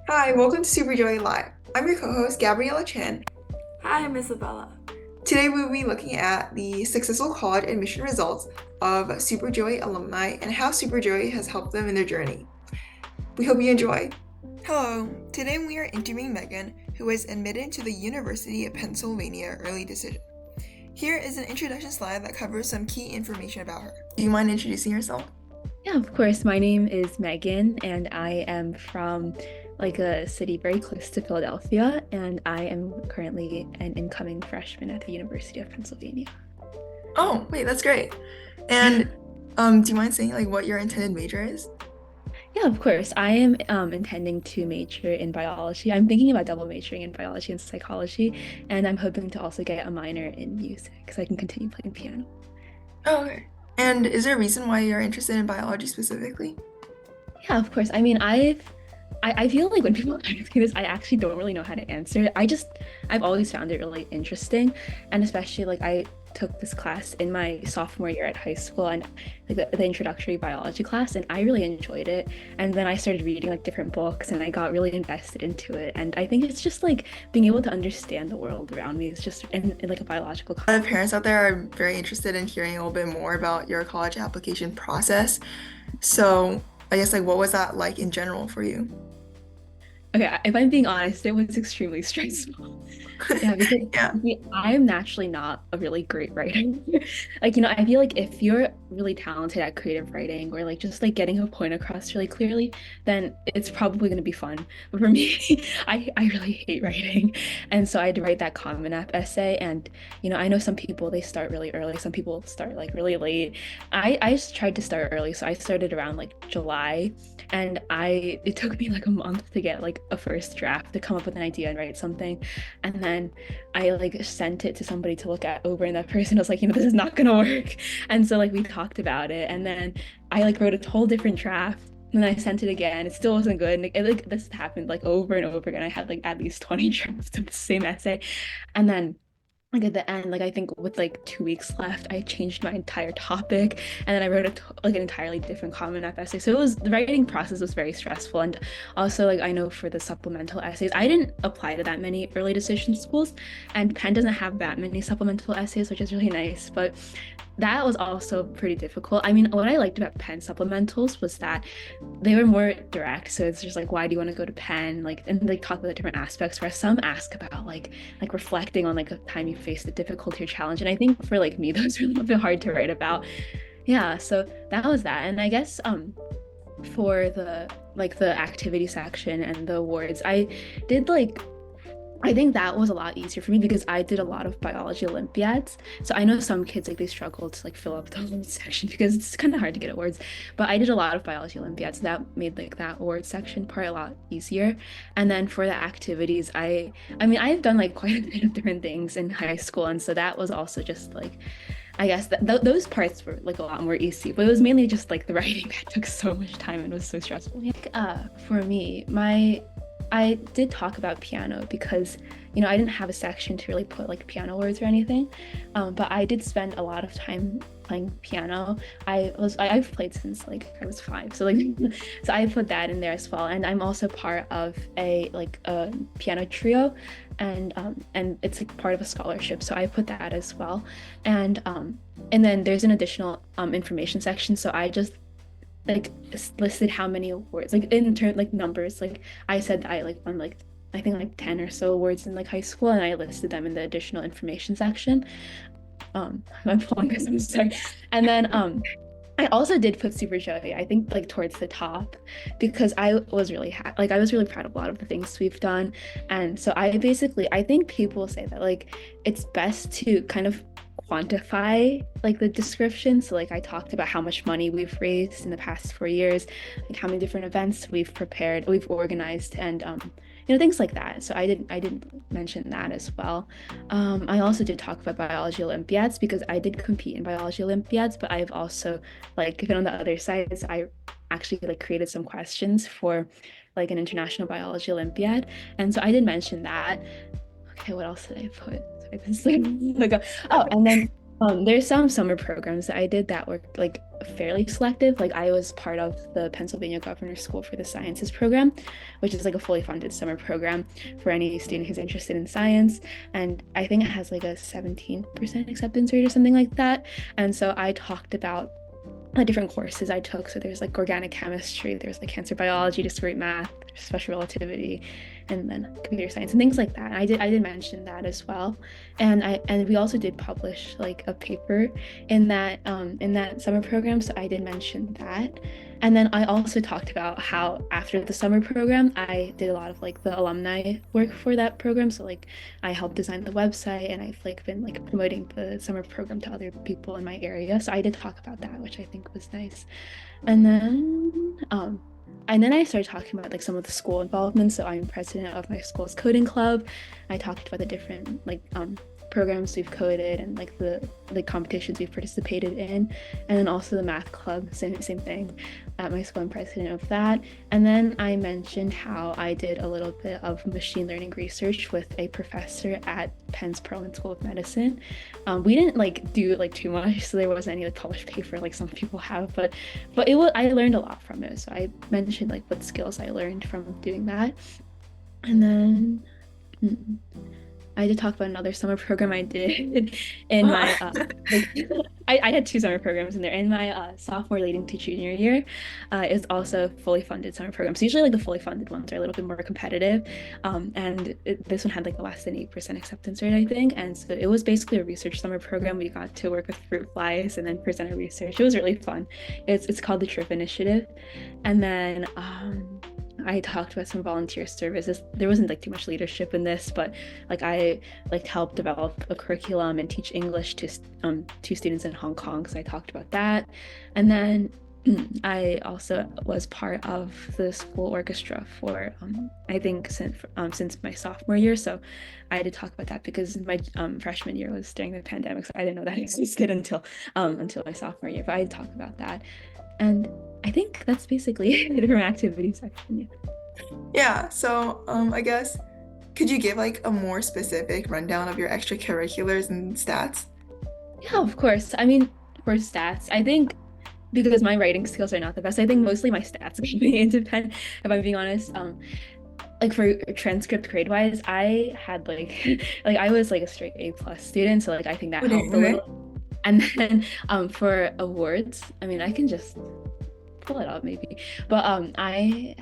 Hi, welcome to Super Joy Live. I'm your co-host, Gabriella Chan. Hi, I'm Isabella. Today we'll be looking at the successful college admission results of Superjoy alumni and how Superjoy has helped them in their journey. We hope you enjoy. Hello, today we are interviewing Megan, who was admitted to the University of Pennsylvania early decision. Here is an introduction slide that covers some key information about her. Do you mind introducing yourself? Yeah, of course. My name is Megan, and I am from a city very close to Philadelphia, and I am currently an incoming freshman at the University of Pennsylvania. Oh, wait, that's great. And do you mind saying what your intended major is? Yeah, of course. I am intending to major in biology. I'm thinking about double majoring in biology and psychology, and I'm hoping to also get a minor in music so I can continue playing piano. Oh, okay. And is there a reason why you're interested in biology specifically? Yeah, of course. I mean, I feel like when people ask me this, I actually don't really know how to answer it. I've always found it really interesting, and especially I took this class in my sophomore year at high school, and the introductory biology class, and I really enjoyed it. And then I started reading different books, and I got really invested into it. And I think it's just being able to understand the world around me is just in a biological. A lot of parents out there are very interested in hearing a little bit more about your college application process. So I guess what was that like in general for you? Okay, if I'm being honest, it was extremely stressful. Yeah, because Yeah. I'm naturally not a really great writer. I feel like if you're really talented at creative writing or just getting a point across really clearly, then it's probably going to be fun. But for me, I really hate writing. And so I had to write that Common App essay. And, I know some people, they start really early. Some people start really late. I just tried to start early. So I started around July, and it took me a month to get a first draft, to come up with an idea and write something. And then I sent it to somebody to look at over, and that person was like, this is not gonna work. And so we talked about it, and then I wrote a whole different draft, and then I sent it again. It still wasn't good, and this happened over and over again. I had at least 20 drafts of the same essay. And then at the end, I think with 2 weeks left, I changed my entire topic, and then I wrote an entirely different Common App essay. So the writing process was very stressful. And also I know for the supplemental essays, I didn't apply to that many early decision schools, and Penn doesn't have that many supplemental essays, which is really nice. But that was also pretty difficult. I mean, what I liked about Penn supplementals was that they were more direct. So it's just why do you want to go to Penn? And talk about the different aspects, where some ask about reflecting on a time you faced a difficulty or challenge. And I think for me, those were a little bit hard to write about. Yeah, so that was that. And I guess for the activity section and the awards, I did I think that was a lot easier for me because I did a lot of biology Olympiads. So I know some kids they struggle to fill up the whole section because it's kind of hard to get awards. But I did a lot of biology Olympiads. That made that award section part a lot easier. And then for the activities, I mean I've done quite a bit of different things in high school, and so that was also just I guess those parts were a lot more easy, but it was mainly just the writing that took so much time and was so stressful. For me, I did talk about piano because, I didn't have a section to really put piano words or anything, but I did spend a lot of time playing piano. I've played since I was 5, so so I put that in there as well. And I'm also part of a piano trio, and it's part of a scholarship, so I put that as well. And then there's an additional information section, so I just listed how many awards in turn numbers. I said I won I think 10 or so awards in high school, and I listed them in the additional information section. I'm pulling this, I'm sorry. And then I also did put Super Joey, I think towards the top, because I was really I was really proud of a lot of the things we've done. And so I think people say that it's best to kind of quantify the description. So I talked about how much money we've raised in the past 4 years, how many different events we've organized, and things like that. So I did mention that as well. I also did talk about biology Olympiads because I did compete in biology Olympiads, but I've also been on the other side. So I actually created some questions for an international biology Olympiad, and so I did mention that. Okay, what else did I put? Sorry, this is oh, and then There's some summer programs that I did that were like fairly selective. Like I was part of the Pennsylvania Governor's School for the Sciences program, which is like a fully funded summer program for any student who's interested in science. And I think it has like a 17% acceptance rate or something like that. And so I talked about the different courses I took. So there's like organic chemistry, there's like cancer biology, discrete math, special relativity, and then computer science and things like that. And I did mention that as well. And we also did publish like a paper in that summer program. So I did mention that. And then I also talked about how after the summer program, I did a lot of like the alumni work for that program. So like I helped design the website and I've like been like promoting the summer program to other people in my area. So I did talk about that, which I think was nice. And then I started talking about like some of the school involvement. So I'm president of my school's coding club. I talked about the different like programs we've coded and like the competitions we've participated in, and then also the math club, same thing. At my school, I'm president of that. And then I mentioned how I did a little bit of machine learning research with a professor at Penn's Perelman School of Medicine. We didn't like do like too much, so there wasn't any like published paper like some people have, but it was I learned a lot from it. So I mentioned like what skills I learned from doing that. And then I did talk about another summer program I did in my like, I had two summer programs in there. In my sophomore leading to junior year, it's also a fully funded summer program. So usually like the fully funded ones are a little bit more competitive, and this one had like less than 8% acceptance rate, I think. And so it was basically a research summer program. We got to work with fruit flies and then present our research. It was really fun. It's called the Trip Initiative, and then I talked about some volunteer services. There wasn't like too much leadership in this, but like I like helped develop a curriculum and teach English to students in Hong Kong. So I talked about that, and then I also was part of the school orchestra for I think since my sophomore year. So I did talk about that because my freshman year was during the pandemic, so I didn't know that existed until my sophomore year. But I talked about that, and I think that's basically it from activity section. Yeah. Yeah, so I guess could you give like a more specific rundown of your extracurriculars and stats? Yeah, of course. I mean, for stats, I think because my writing skills are not the best, I think mostly my stats are being independent, if I'm being honest. Like for transcript grade wise, I had like like I was like a straight A plus student, so like I think that Okay, helped a okay. little. And then for awards, I mean, I can just pull it up maybe, but I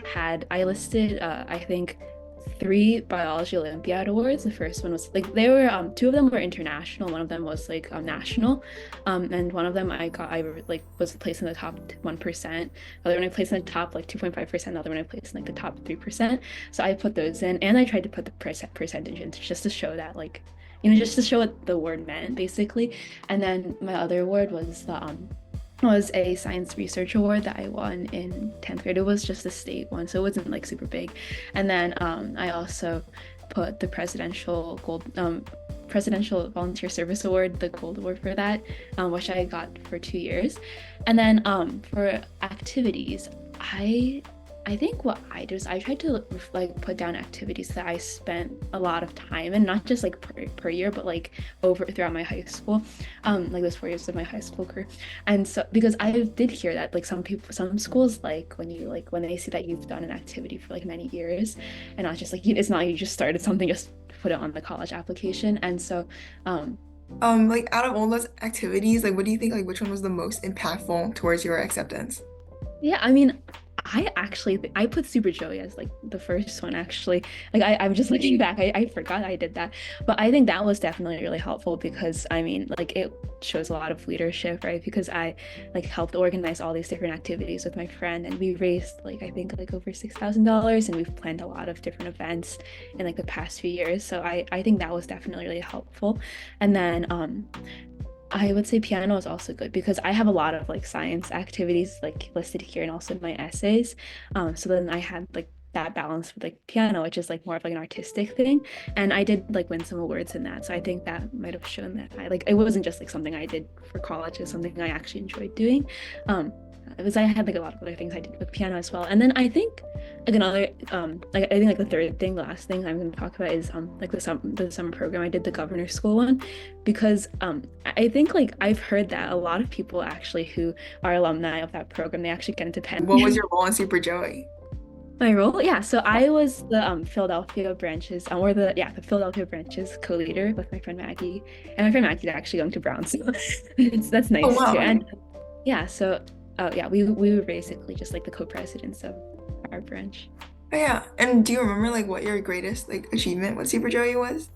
listed I think three biology Olympiad awards. The first one was like they were two of them were international, one of them was like national, and one of them I like was placed in the top 1%. The other one I placed in the top like 2.5%. The other one I placed in like the top 3%. So I put those in, and I tried to put the percentage in just to show that like just to show what the word meant basically. And then my other award was a science research award that I won in 10th grade. It was just a state one, so it wasn't like super big. And then I also put the presidential volunteer service award, the gold award for that, which I got for 2 years. And then for activities, I think what I do is I tried to like put down activities that I spent a lot of time in, not just like per year, but like over throughout my high school, like those 4 years of my high school career. And so because I did hear that like some schools like when they see that you've done an activity for like many years, and not just like it's not like you just started something, just put it on the college application. And so Like out of all those activities, like what do you think like which one was the most impactful towards your acceptance? yeah, I mean, I actually I put Super Joey as like the first one actually. Like I'm just looking back, I forgot I did that. But I think that was definitely really helpful because I mean like it shows a lot of leadership, right? Because I like helped organize all these different activities with my friend, and we raised like I think like over $6,000, and we've planned a lot of different events in like the past few years. So I think that was definitely really helpful. And then I would say piano is also good because I have a lot of like science activities like listed here and also in my essays. So then I had like that balance with like piano, which is like more of like an artistic thing. And I did like win some awards in that. So I think that might have shown that I like it wasn't just like something I did for college, it's something I actually enjoyed doing. because I had like a lot of other things I did with piano as well. And then I think like another like I think like the third thing, the last thing I'm going to talk about is like the summer program. I did the governor's school one because I think like I've heard that a lot of people actually who are alumni of that program, they actually get into Penn. What was your role in Super Joey? My role? Yeah, so I was the Philadelphia branches, or the Philadelphia branches co-leader with my friend Maggie, and my friend Maggie's actually going to Brown, so that's Oh nice wow. too. And yeah, so yeah, we were basically just like the co-presidents of our branch. Oh yeah. And do you remember like what your greatest like achievement with Super Joey was?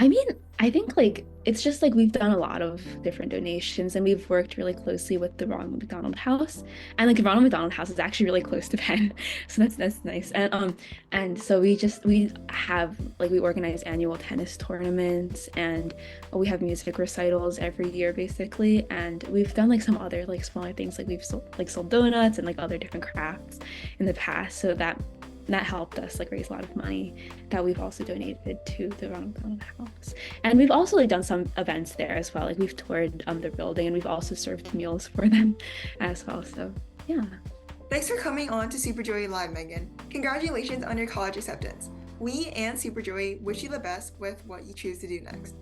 I mean, I think like it's just like we've done a lot of different donations and we've worked really closely with the Ronald McDonald House. And like the Ronald McDonald House is actually really close to Penn. So that's nice. And so we have like we organize annual tennis tournaments and we have music recitals every year basically. And we've done like some other like smaller things like we've sold donuts and like other different crafts in the past. So that helped us like raise a lot of money that we've also donated to the Ronald McDonald House. And we've also like done some events there as well. Like we've toured the building and we've also served meals for them as well. So yeah. Thanks for coming on to Super Joey Live, Megan. Congratulations on your college acceptance. We and Super Joey wish you the best with what you choose to do next.